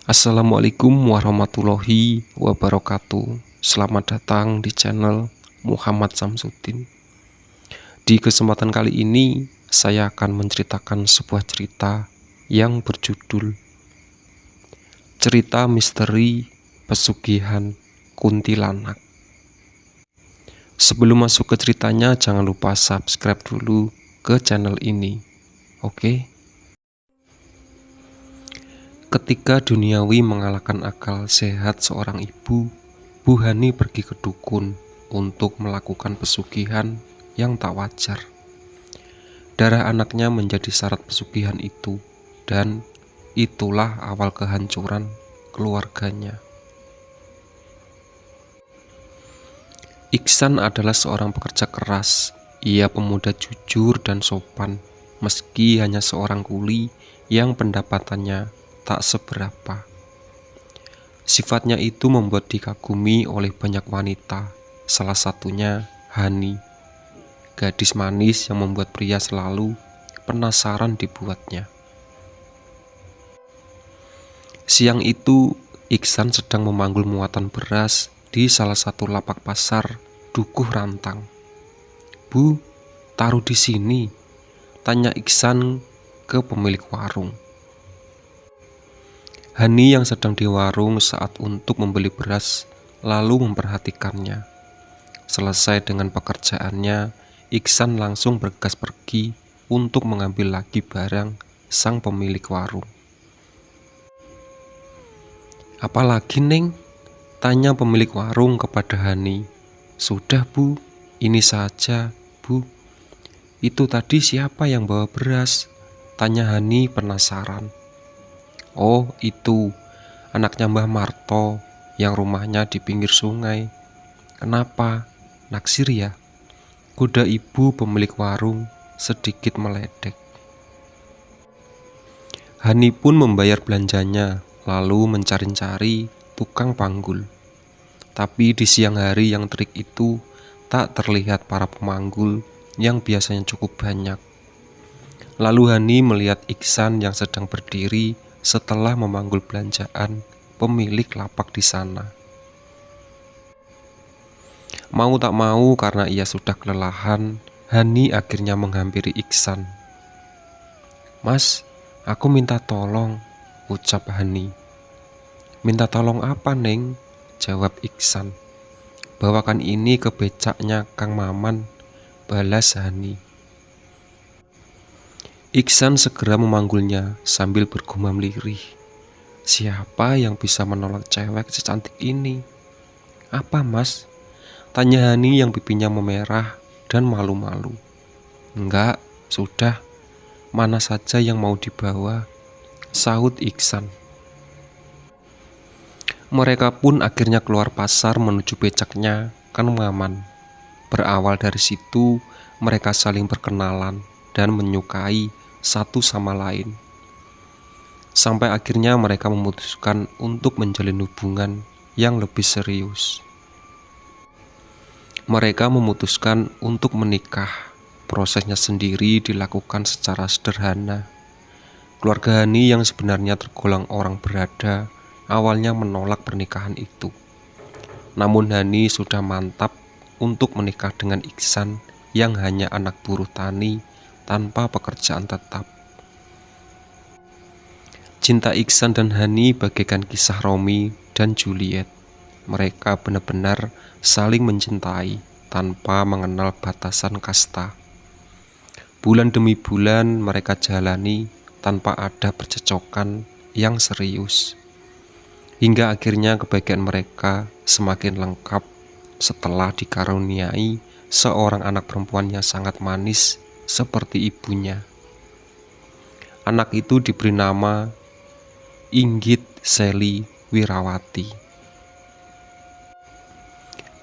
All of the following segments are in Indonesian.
Assalamualaikum warahmatullahi wabarakatuh. Selamat datang di channel Muhammad Samsudin. Di kesempatan kali ini, saya akan menceritakan sebuah cerita yang berjudul Cerita Misteri Pesugihan Kuntilanak. Sebelum masuk ke ceritanya, jangan lupa subscribe dulu ke channel ini. Oke? Ketika duniawi mengalahkan akal sehat seorang ibu, Bu Hani pergi ke dukun untuk melakukan pesugihan yang tak wajar. Darah anaknya menjadi syarat pesugihan itu, dan itulah awal kehancuran keluarganya. Iksan adalah seorang pekerja keras. Ia pemuda jujur dan sopan, meski hanya seorang kuli yang pendapatannya tak seberapa. Sifatnya itu membuat dikagumi oleh banyak wanita, salah satunya Hani, gadis manis yang membuat pria selalu penasaran dibuatnya. Siang itu, Iksan sedang memanggul muatan beras di salah satu lapak pasar Dukuh Rantang. "Bu, taruh di sini," tanya Iksan ke pemilik warung. Hani yang sedang di warung saat untuk membeli beras lalu memperhatikannya. Selesai dengan pekerjaannya, Iksan langsung bergegas pergi untuk mengambil lagi barang sang pemilik warung. "Apalagi, Neng?" tanya pemilik warung kepada Hani. "Sudah, Bu, ini saja, Bu." "Itu tadi siapa yang bawa beras?" tanya Hani penasaran. "Oh, itu anaknya Mbah Marto yang rumahnya di pinggir sungai." "Kenapa? Naksir ya?" goda ibu pemilik warung sedikit meledek. Hani pun membayar belanjanya, lalu mencari-cari tukang panggul. Tapi di siang hari yang terik itu tak terlihat para pemanggul yang biasanya cukup banyak. Lalu Hani melihat Iksan yang sedang berdiri setelah memanggul belanjaan pemilik lapak di sana. Mau tak mau karena ia sudah kelelahan, Hani akhirnya menghampiri Iksan. "Mas, aku minta tolong," ucap Hani. "Minta tolong apa, Neng?" jawab Iksan. "Bawakan ini ke becaknya Kang Maman," balas Hani. Iksan segera memanggulnya sambil bergumam lirih. "Siapa yang bisa menolak cewek secantik ini?" "Apa, Mas?" tanya Hani yang pipinya memerah dan malu-malu. "Enggak, sudah. Mana saja yang mau dibawa," sahut Iksan. Mereka pun akhirnya keluar pasar menuju becaknya Kang Maman. Berawal dari situ, mereka saling berkenalan dan menyukai satu sama lain. Sampai akhirnya mereka memutuskan untuk menjalin hubungan yang lebih serius. Mereka memutuskan untuk menikah. Prosesnya sendiri dilakukan secara sederhana. Keluarga Hani yang sebenarnya tergolong orang berada awalnya menolak pernikahan itu. Namun Hani sudah mantap untuk menikah dengan Iksan yang hanya anak buruh tani tanpa pekerjaan tetap. Cinta Iksan dan Hani bagaikan kisah Romeo dan Juliet. Mereka benar-benar saling mencintai tanpa mengenal batasan kasta. Bulan demi bulan mereka jalani tanpa ada percecokan yang serius. Hingga akhirnya kebahagiaan mereka semakin lengkap setelah dikaruniai seorang anak perempuan yang sangat manis seperti ibunya. Anak itu diberi nama Inggit Seli Wirawati.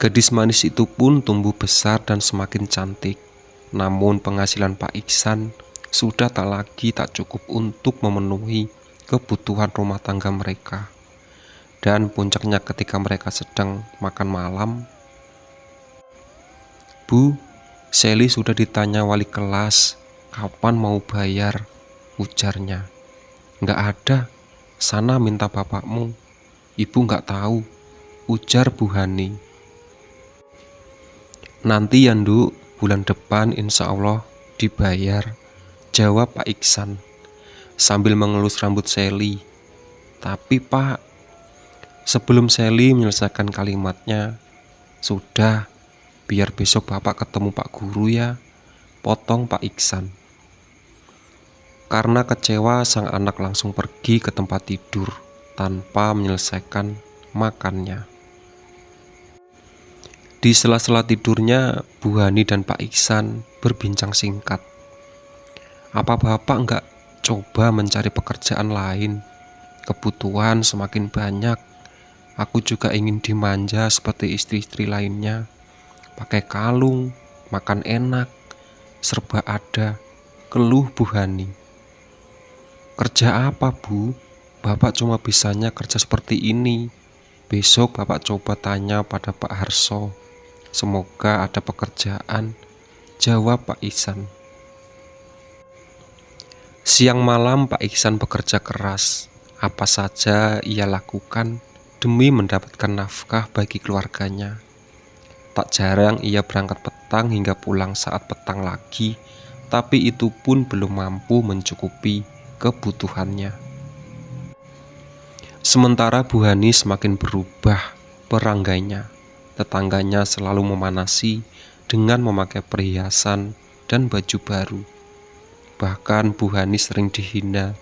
Gadis manis itu pun tumbuh besar dan semakin cantik. Namun penghasilan Pak Iksan sudah tak cukup untuk memenuhi kebutuhan rumah tangga mereka. Dan puncaknya ketika mereka sedang makan malam, "Bu, Seli sudah ditanya wali kelas kapan mau bayar," ujarnya. "Nggak ada," Sana minta bapakmu. Ibu nggak tahu, ujar Bu Hani. Nanti ya Nduk, bulan depan insya Allah dibayar, jawab Pak Iksan sambil mengelus rambut Sally. Tapi Pak, sebelum Sally menyelesaikan kalimatnya, sudah, biar besok Bapak ketemu Pak Guru ya, potong Pak Iksan. Karena kecewa, sang anak langsung pergi ke tempat tidur tanpa menyelesaikan makannya. Di sela-sela tidurnya, Bu Hani dan Pak Iksan berbincang singkat. Apa Bapak nggak coba mencari pekerjaan lain? Kebutuhan semakin banyak. Aku juga ingin dimanja seperti istri-istri lainnya. Pakai kalung, makan enak, serba ada, keluh Bu Hani. Kerja apa Bu? Bapak cuma bisanya kerja seperti ini. Besok Bapak coba tanya pada Pak Harso. Semoga ada pekerjaan, jawab Pak Iksan. Siang malam Pak Iksan bekerja keras. Apa saja ia lakukan demi mendapatkan nafkah bagi keluarganya. Tak jarang ia berangkat petang hingga pulang saat petang lagi, tapi itu pun belum mampu mencukupi kebutuhannya. Sementara Bu Hani semakin berubah peranggainya. Tetangganya selalu memanasi dengan memakai perhiasan dan baju baru. Bahkan Bu Hani sering dihina.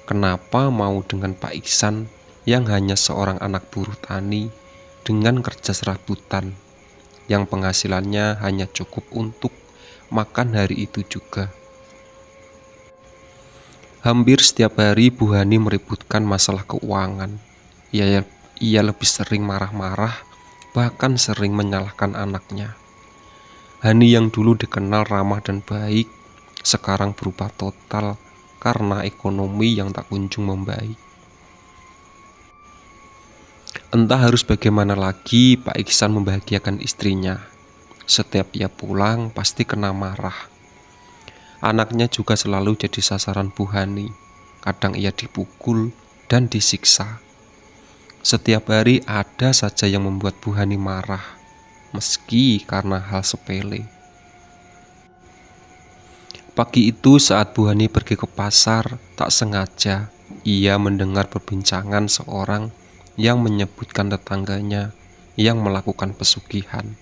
Kenapa mau dengan Pak Iksan yang hanya seorang anak buruh tani dengan kerja serabutan, yang penghasilannya hanya cukup untuk makan hari itu juga. Hampir setiap hari Bu Hani meributkan masalah keuangan. Ia lebih sering marah-marah, bahkan sering menyalahkan anaknya. Hani yang dulu dikenal ramah dan baik, sekarang berubah total karena ekonomi yang tak kunjung membaik. Entah harus bagaimana lagi Pak Iksan membahagiakan istrinya. Setiap ia pulang pasti kena marah. Anaknya juga selalu jadi sasaran Bu Hani. Kadang ia dipukul dan disiksa. Setiap hari ada saja yang membuat Bu Hani marah, meski karena hal sepele. Pagi itu saat Bu Hani pergi ke pasar, tak sengaja ia mendengar perbincangan seorang yang menyebutkan tetangganya yang melakukan pesugihan,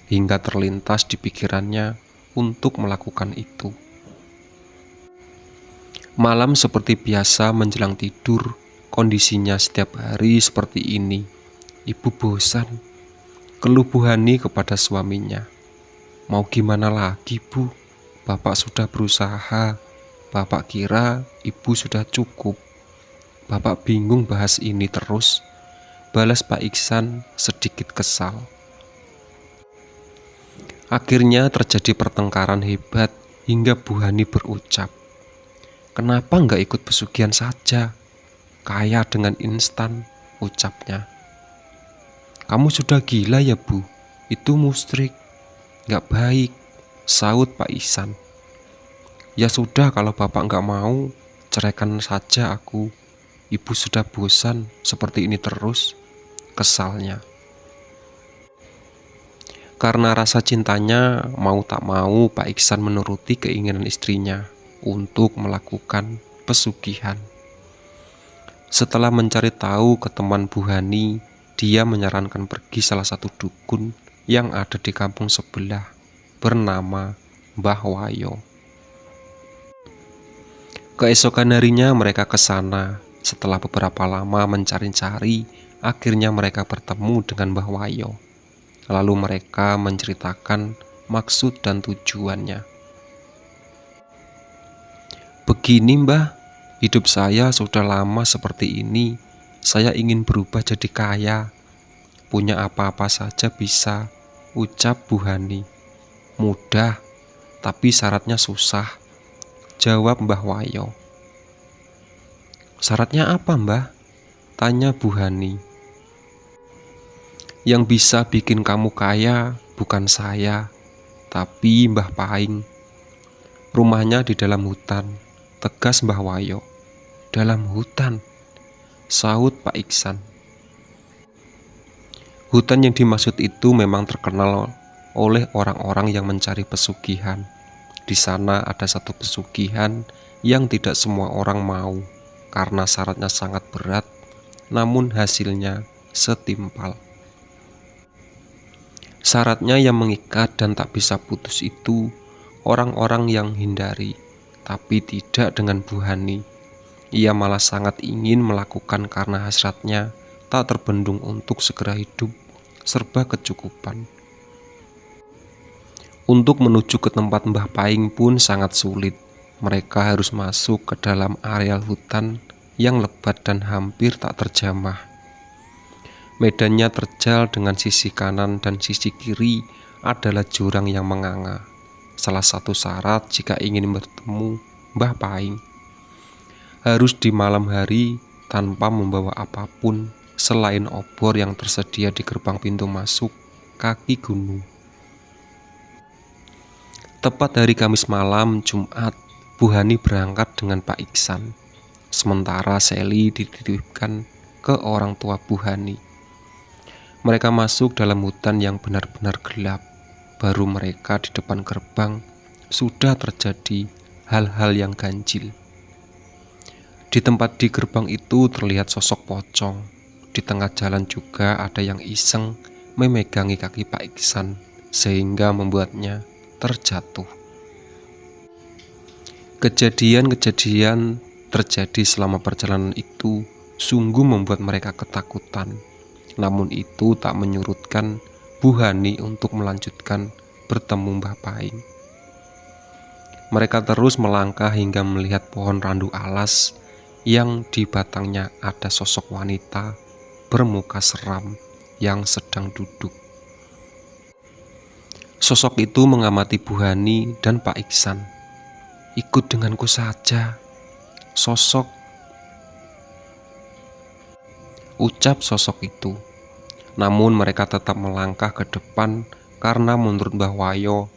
hingga terlintas di pikirannya untuk melakukan itu. Malam seperti biasa menjelang tidur, kondisinya setiap hari seperti ini. Ibu bosan, keluh Bu Hani kepada suaminya. Mau gimana lagi Bu? Bapak sudah berusaha. Bapak kira ibu sudah cukup. Bapak bingung bahas ini terus, balas Pak Iksan sedikit kesal. Akhirnya terjadi pertengkaran hebat hingga Bu Hani berucap, kenapa nggak ikut pesugihan saja? Kaya dengan instan, ucapnya. Kamu sudah gila ya Bu? Itu musyrik, nggak baik, saut Pak Iksan. Ya sudah, kalau Bapak nggak mau, ceraikan saja aku. Ibu sudah bosan seperti ini terus, kesalnya. Karena rasa cintanya, mau tak mau Pak Iksan menuruti keinginan istrinya untuk melakukan pesugihan. Setelah mencari tahu ke teman Bu Hani, dia menyarankan pergi salah satu dukun yang ada di kampung sebelah bernama Mbah Wayo. Keesokan harinya mereka ke sana. Setelah beberapa lama mencari-cari, akhirnya mereka bertemu dengan Mbah Wayo. Lalu mereka menceritakan maksud dan tujuannya. Begini Mbah, hidup saya sudah lama seperti ini. Saya ingin berubah jadi kaya. Punya apa-apa saja bisa, ucap Bu Hani. Mudah, tapi syaratnya susah, jawab Mbah Wayo. Syaratnya apa Mbah? Tanya Bu Hani. Yang bisa bikin kamu kaya bukan saya, tapi Mbah Paing. Rumahnya di dalam hutan, tegas Mbah Wayo. dalam hutan, sahut Pak Iksan. Hutan yang dimaksud itu memang terkenal oleh orang-orang yang mencari pesugihan. Di sana ada satu pesugihan yang tidak semua orang mau karena syaratnya sangat berat, namun hasilnya setimpal. Syaratnya yang mengikat dan tak bisa putus itu orang-orang yang hindari, tapi tidak dengan Bu Hani. Ia malah sangat ingin melakukan karena hasratnya tak terbendung untuk segera hidup serba kecukupan. Untuk menuju ke tempat Mbah Paing pun sangat sulit. Mereka harus masuk ke dalam areal hutan yang lebat dan hampir tak terjamah. Medannya terjal dengan sisi kanan dan sisi kiri adalah jurang yang menganga. Salah satu syarat jika ingin bertemu Mbah Paing, harus di malam hari tanpa membawa apapun selain obor yang tersedia di gerbang pintu masuk kaki gunung. Tepat hari Kamis malam Jumat, Bu Hani berangkat dengan Pak Iksan. Sementara Sally dititipkan ke orang tua Bu Hani. Mereka masuk dalam hutan yang benar-benar gelap. Baru mereka di depan gerbang sudah terjadi hal-hal yang ganjil. Di tempat di gerbang itu terlihat sosok pocong. Di tengah jalan juga ada yang iseng memegangi kaki Pak Iksan sehingga membuatnya terjatuh. Kejadian-kejadian terjadi selama perjalanan itu sungguh membuat mereka ketakutan. Namun itu tak menyurutkan Bu Hani untuk melanjutkan bertemu Mbah Paing. Mereka terus melangkah hingga melihat pohon randu alas yang di batangnya ada sosok wanita bermuka seram yang sedang duduk. Sosok itu mengamati Bu Hani dan Pak Iksan. "Ikut denganku saja, sosok," ucap sosok itu. Namun mereka tetap melangkah ke depan karena menurut Mbah Wayo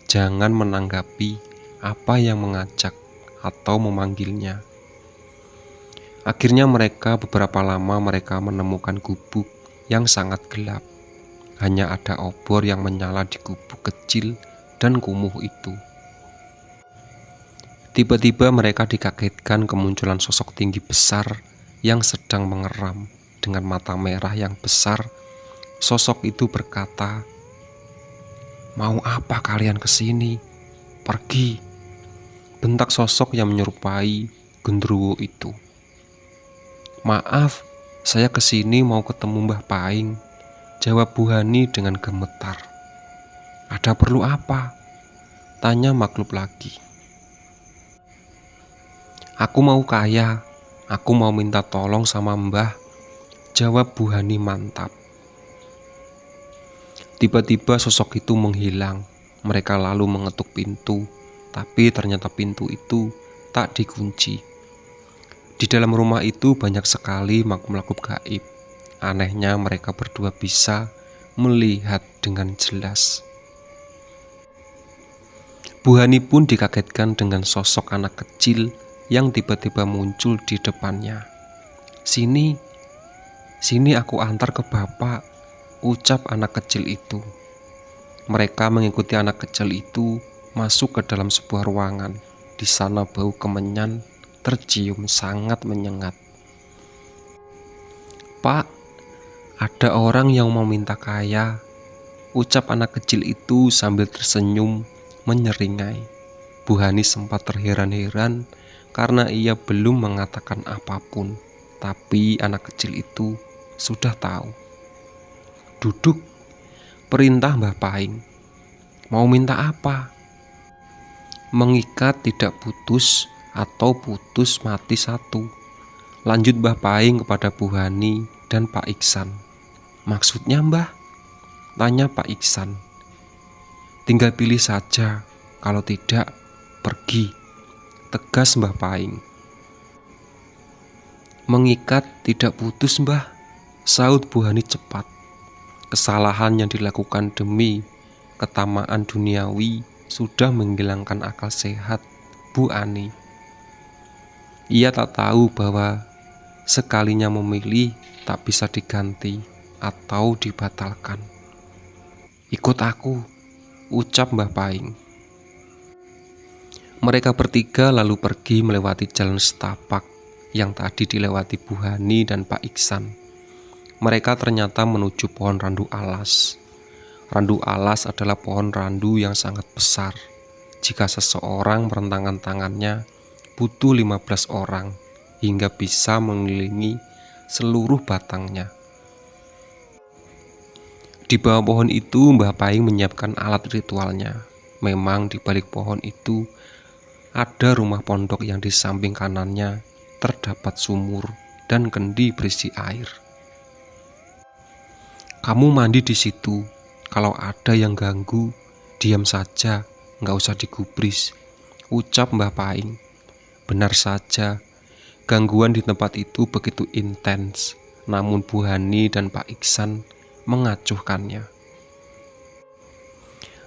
jangan menanggapi apa yang mengajak atau memanggilnya. Akhirnya beberapa lama mereka menemukan gubuk yang sangat gelap. Hanya ada obor yang menyala di gubuk kecil dan kumuh itu. Tiba-tiba mereka dikagetkan kemunculan sosok tinggi besar yang sedang mengeram dengan mata merah yang besar. Sosok itu berkata, "Mau apa kalian kesini? Pergi!" bentak sosok yang menyerupai genderuwo itu. "Maaf, saya kesini mau ketemu Mbah Paing," jawab Bu Hani dengan gemetar. "Ada perlu apa?" tanya makhluk lagi. "Aku mau kaya, aku mau minta tolong sama Mbah," jawab Bu Hani mantap. Tiba-tiba sosok itu menghilang. Mereka lalu mengetuk pintu, tapi ternyata pintu itu tak dikunci. Di dalam rumah itu banyak sekali makhluk gaib. Anehnya mereka berdua bisa melihat dengan jelas. Bu Hani pun dikagetkan dengan sosok anak kecil yang tiba-tiba muncul di depannya. Sini aku antar ke bapak," ucap anak kecil itu. Mereka mengikuti anak kecil itu masuk ke dalam sebuah ruangan. Di sana bau kemenyan tercium sangat menyengat. "Pak, ada orang yang mau minta kaya," ucap anak kecil itu sambil tersenyum menyeringai. Bu Hani sempat terheran-heran karena ia belum mengatakan apapun, tapi anak kecil itu sudah tahu. "Duduk," perintah Mbah Paing. "Mau minta apa?" "Mengikat tidak putus atau putus mati satu," lanjut Mbah Paing kepada Bu Hani dan Pak Iksan. "Maksudnya Mbah?" tanya Pak Iksan. "Tinggal pilih saja, kalau tidak, pergi," tegas Mbah Paing. "Mengikat tidak putus Mbah," sahut Bu Hani cepat. Kesalahan yang dilakukan demi ketamaan duniawi sudah menghilangkan akal sehat Bu Ani. Ia tak tahu bahwa sekalinya memilih tak bisa diganti atau dibatalkan. "Ikut aku," ucap Mbah Paing. Mereka bertiga lalu pergi melewati jalan setapak yang tadi dilewati Bu Hani dan Pak Iksan. Mereka ternyata menuju pohon randu alas. Randu alas adalah pohon randu yang sangat besar. Jika seseorang merentangkan tangannya, butuh 15 orang hingga bisa mengelilingi seluruh batangnya. Di bawah pohon itu, Mbah Paing menyiapkan alat ritualnya. Memang di balik pohon itu ada rumah pondok yang di samping kanannya terdapat sumur dan kendi berisi air. "Kamu mandi di situ. Kalau ada yang ganggu, diam saja, nggak usah digubris," ucap Mbah Paing. Benar saja, gangguan di tempat itu begitu intens, namun Bu Hani dan Pak Iksan mengacuhkannya.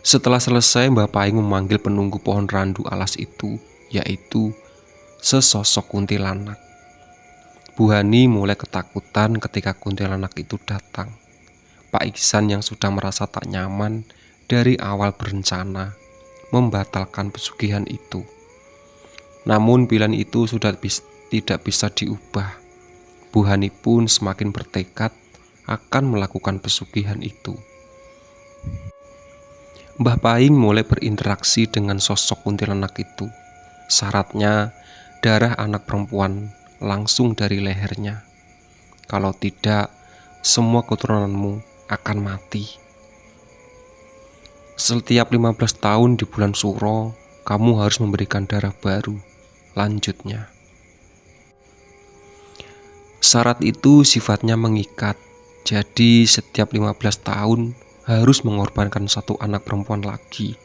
Setelah selesai, Mbah Paing memanggil penunggu pohon randu alas itu, yaitu sesosok kuntilanak. Bu Hani mulai ketakutan ketika kuntilanak itu datang. Pak Iksan yang sudah merasa tak nyaman dari awal berencana membatalkan pesugihan itu. Namun pilihan itu sudah tidak bisa diubah. Bu Hani pun semakin bertekad akan melakukan pesugihan itu. Mbah Paing mulai berinteraksi dengan sosok kuntilanak itu. Syaratnya darah anak perempuan langsung dari lehernya. Kalau tidak, semua keturunanmu akan mati. Setiap 15 tahun di bulan Suro, kamu harus memberikan darah baru, lanjutnya. Syarat itu sifatnya mengikat, jadi setiap 15 tahun harus mengorbankan satu anak perempuan lagi.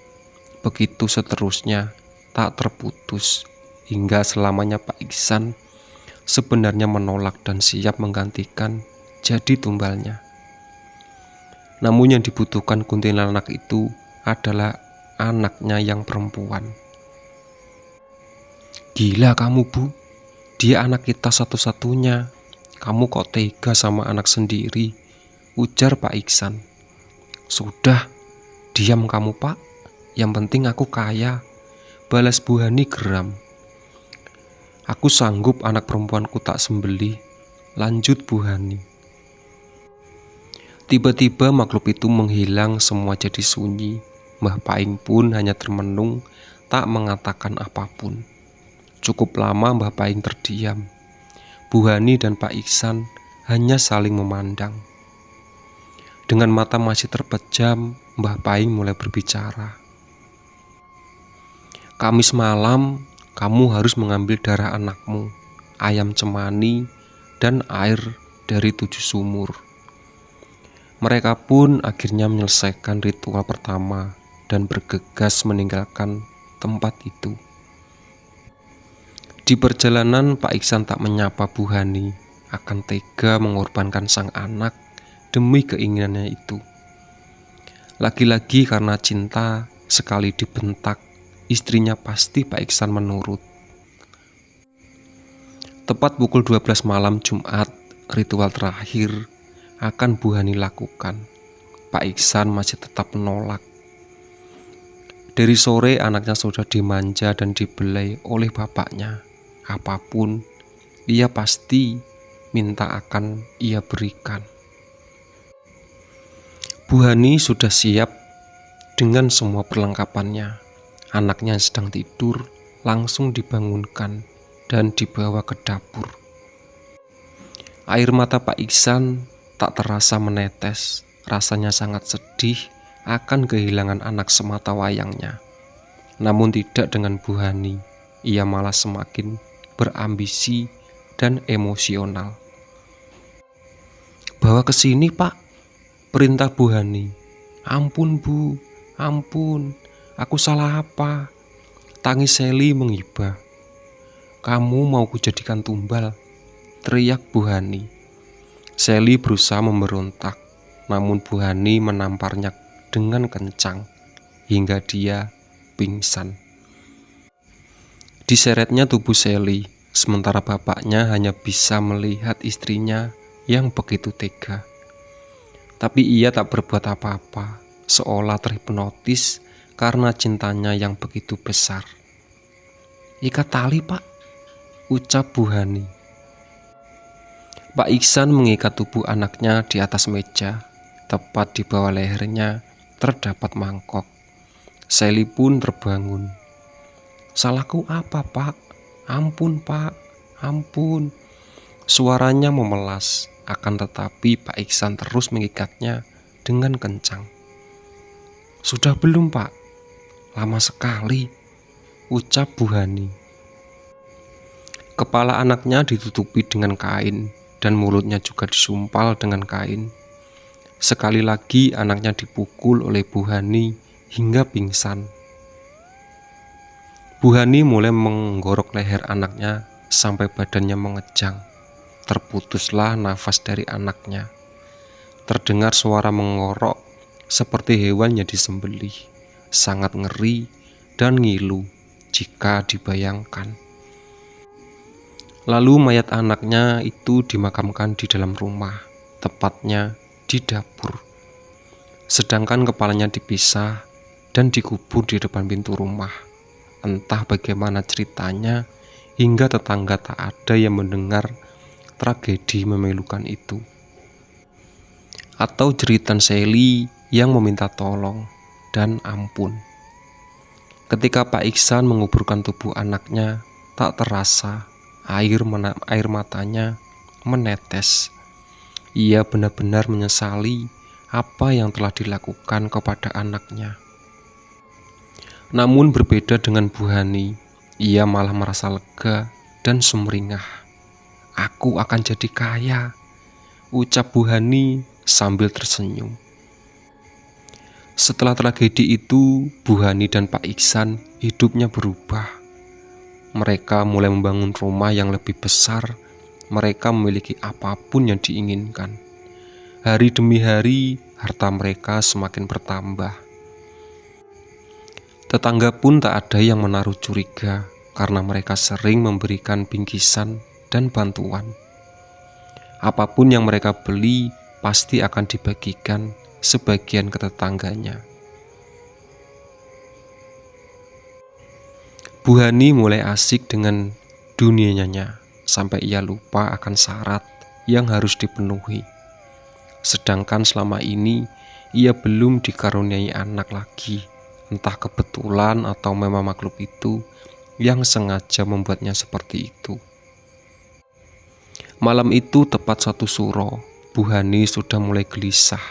Begitu seterusnya, tak terputus, hingga selamanya. Pak Iksan sebenarnya menolak dan siap menggantikan jadi tumbalnya. Namun yang dibutuhkan kuntilanak itu adalah anaknya yang perempuan. "Gila kamu, Bu, dia anak kita satu-satunya. Kamu kok tega sama anak sendiri?" ujar Pak Iksan. "Sudah, diam kamu, Pak. Yang penting aku kaya," balas Bu Hani geram. "Aku sanggup anak perempuanku tak sembelih," lanjut Bu Hani. Tiba-tiba makhluk itu menghilang, semua jadi sunyi. Mbah Paing pun hanya termenung, tak mengatakan apapun. Cukup lama Mbah Paing terdiam. Bu Hani dan Pak Iksan hanya saling memandang. Dengan mata masih terpejam, Mbah Paing mulai berbicara. "Kamis malam, kamu harus mengambil darah anakmu, ayam cemani, dan air dari 7 sumur." Mereka pun akhirnya menyelesaikan ritual pertama dan bergegas meninggalkan tempat itu. Di perjalanan, Pak Iksan tak menyapa Bu Hani akan tega mengorbankan sang anak demi keinginannya itu. Lagi-lagi karena cinta, sekali dibentak, istrinya pasti Pak Iksan menurut. Tepat pukul 12 malam Jumat, ritual terakhir akan Bu Hani lakukan. Pak Iksan masih tetap menolak. Dari sore anaknya sudah dimanja dan dibelai oleh bapaknya. Apapun ia pasti minta akan ia berikan. Bu Hani sudah siap dengan semua perlengkapannya. Anaknya yang sedang tidur langsung dibangunkan dan dibawa ke dapur. Air mata Pak Iksan tak terasa menetes. Rasanya sangat sedih akan kehilangan anak semata wayangnya. Namun tidak dengan Bu Hani. Ia malah semakin berambisi dan emosional. "Bawa ke sini, Pak," perintah Bu Hani. "Ampun, Bu, ampun. Aku salah apa?" tangis Seli mengibah. "Kamu mau kujadikan tumbal," teriak Bu Hani. Seli berusaha memberontak, namun Bu Hani menamparnya dengan kencang hingga dia pingsan. Diseretnya tubuh Seli, sementara bapaknya hanya bisa melihat istrinya yang begitu tega. Tapi ia tak berbuat apa-apa, seolah terhipnotis karena cintanya yang begitu besar. "Ikat tali, Pak," ucap Bu Hani. Pak Iksan mengikat tubuh anaknya di atas meja. Tepat di bawah lehernya terdapat mangkok. Sally pun terbangun. "Salahku apa, Pak? Ampun, Pak, ampun." Suaranya memelas, akan tetapi Pak Iksan terus mengikatnya dengan kencang. "Sudah belum, Pak? Lama sekali," ucap Bu Hani. Kepala anaknya ditutupi dengan kain dan mulutnya juga disumpal dengan kain. Sekali lagi anaknya dipukul oleh Bu Hani hingga pingsan. Bu Hani mulai menggorok leher anaknya sampai badannya mengejang. Terputuslah nafas dari anaknya. Terdengar suara mengorok seperti hewan yang disembelih. Sangat ngeri dan ngilu jika dibayangkan. Lalu mayat anaknya itu dimakamkan di dalam rumah, tepatnya di dapur. Sedangkan kepalanya dipisah dan dikubur di depan pintu rumah. Entah bagaimana ceritanya hingga tetangga tak ada yang mendengar tragedi memilukan itu. Atau jeritan Sally yang meminta tolong dan ampun. Ketika Pak Iksan menguburkan tubuh anaknya, tak terasa air matanya menetes. Ia benar-benar menyesali apa yang telah dilakukan kepada anaknya. Namun berbeda dengan Bu Hani, ia malah merasa lega dan sumringah. "Aku akan jadi kaya," ucap Bu Hani sambil tersenyum. Setelah tragedi itu, Bu Hani dan Pak Iksan hidupnya berubah. Mereka mulai membangun rumah yang lebih besar. Mereka memiliki apapun yang diinginkan. Hari demi hari, harta mereka semakin bertambah. Tetangga pun tak ada yang menaruh curiga karena mereka sering memberikan bingkisan dan bantuan. Apapun yang mereka beli pasti akan dibagikan sebagian ke tetangganya. Bu Hani mulai asik dengan dunianya sampai ia lupa akan syarat yang harus dipenuhi. Sedangkan selama ini ia belum dikaruniai anak lagi. Entah kebetulan atau memang makhluk itu yang sengaja membuatnya seperti itu. Malam itu tepat satu suro, Bu Hani sudah mulai gelisah.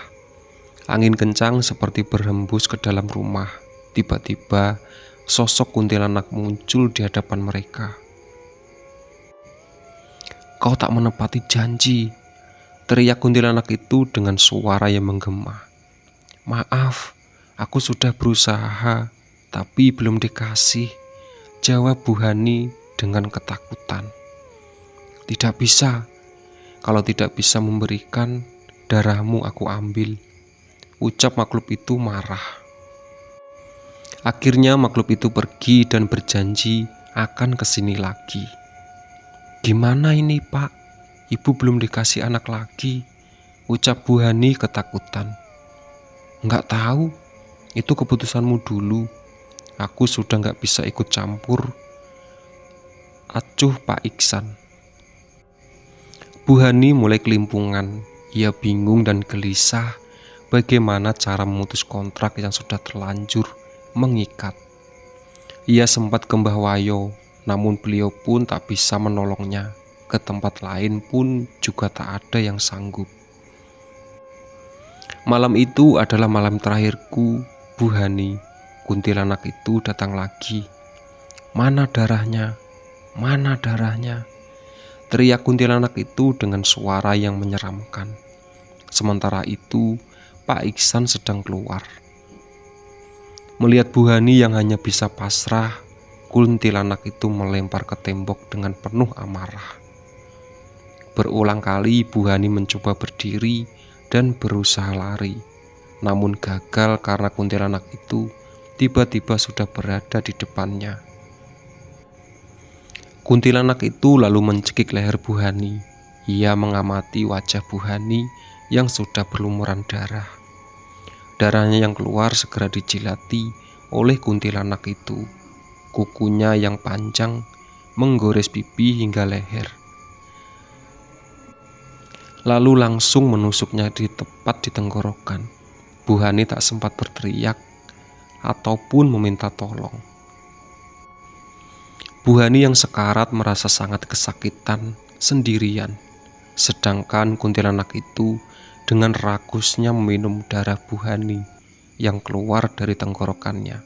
Angin kencang seperti berhembus ke dalam rumah. Tiba-tiba sosok kuntilanak muncul di hadapan mereka. "Kau tak menepati janji," teriak kuntilanak itu dengan suara yang menggema. "Maaf, aku sudah berusaha, tapi belum dikasih," jawab Bu Hani dengan ketakutan. "Tidak bisa. Kalau tidak bisa memberikan, darahmu aku ambil," ucap makhluk itu marah. Akhirnya makhluk itu pergi dan berjanji akan kesini lagi. "Gimana ini, Pak? Ibu belum dikasih anak lagi," ucap Bu Hani ketakutan. "Nggak tahu, itu keputusanmu dulu. Aku sudah nggak bisa ikut campur," acuh Pak Iksan. Bu Hani mulai kelimpungan. Ia bingung dan gelisah bagaimana cara memutus kontrak yang sudah terlanjur mengikat. Ia sempat ke Mbah Wayo, namun beliau pun tak bisa menolongnya. Ke tempat lain pun juga tak ada yang sanggup. Malam itu adalah malam terakhirku, Bu Hani. Kuntilanak itu datang lagi. "Mana darahnya? Mana darahnya?" teriak kuntilanak itu dengan suara yang menyeramkan. Sementara itu, Pak Iksan sedang keluar. Melihat Bu Hani yang hanya bisa pasrah, kuntilanak itu melempar ke tembok dengan penuh amarah. Berulang kali Bu Hani mencoba berdiri dan berusaha lari, namun gagal karena kuntilanak itu tiba-tiba sudah berada di depannya. Kuntilanak itu lalu mencekik leher Bu Hani. Ia mengamati wajah Bu Hani yang sudah berlumuran darah. Darahnya yang keluar segera dijilati oleh kuntilanak itu. Kukunya yang panjang menggores pipi hingga leher. Lalu langsung menusuknya tepat di tenggorokan. Bu Hani tak sempat berteriak ataupun meminta tolong. Bu Hani yang sekarat merasa sangat kesakitan sendirian, sedangkan kuntilanak itu dengan rakusnya meminum darah Bu Hani yang keluar dari tenggorokannya.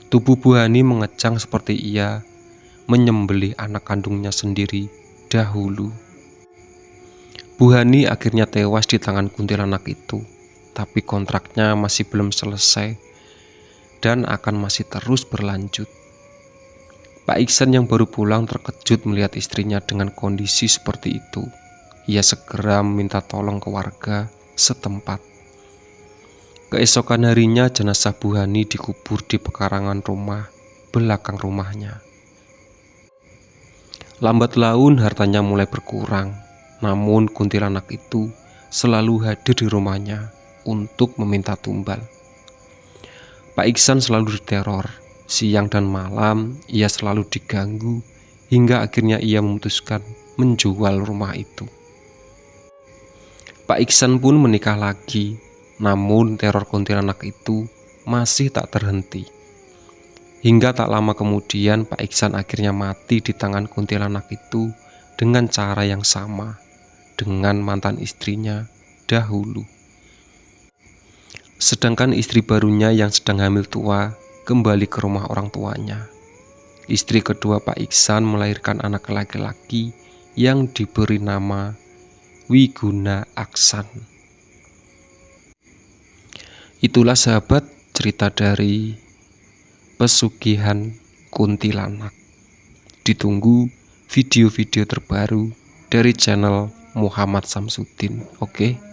Tubuh Bu Hani mengejang seperti ia menyembelih anak kandungnya sendiri dahulu. Bu Hani akhirnya tewas di tangan kuntilanak itu, tapi kontraknya masih belum selesai dan akan masih terus berlanjut. Pak Iksan yang baru pulang terkejut melihat istrinya dengan kondisi seperti itu. Ia segera meminta tolong ke warga setempat. Keesokan harinya jenazah Bu Hani dikubur di pekarangan rumah belakang rumahnya. Lambat laun hartanya mulai berkurang, namun kuntilanak itu selalu hadir di rumahnya untuk meminta tumbal. Pak Iksan selalu diteror. Siang dan malam ia selalu diganggu hingga akhirnya ia memutuskan menjual rumah itu. Pak Iksan pun menikah lagi, namun teror kuntilanak itu masih tak terhenti. Hingga tak lama kemudian Pak Iksan akhirnya mati di tangan kuntilanak itu dengan cara yang sama dengan mantan istrinya dahulu. Sedangkan istri barunya yang sedang hamil tua kembali ke rumah orang tuanya. Istri kedua Pak Iksan melahirkan anak laki-laki yang diberi nama Wiguna Aksan. Itulah sahabat cerita dari pesugihan kuntilanak. Ditunggu video-video terbaru dari channel Muhammad Samsudin. Oke.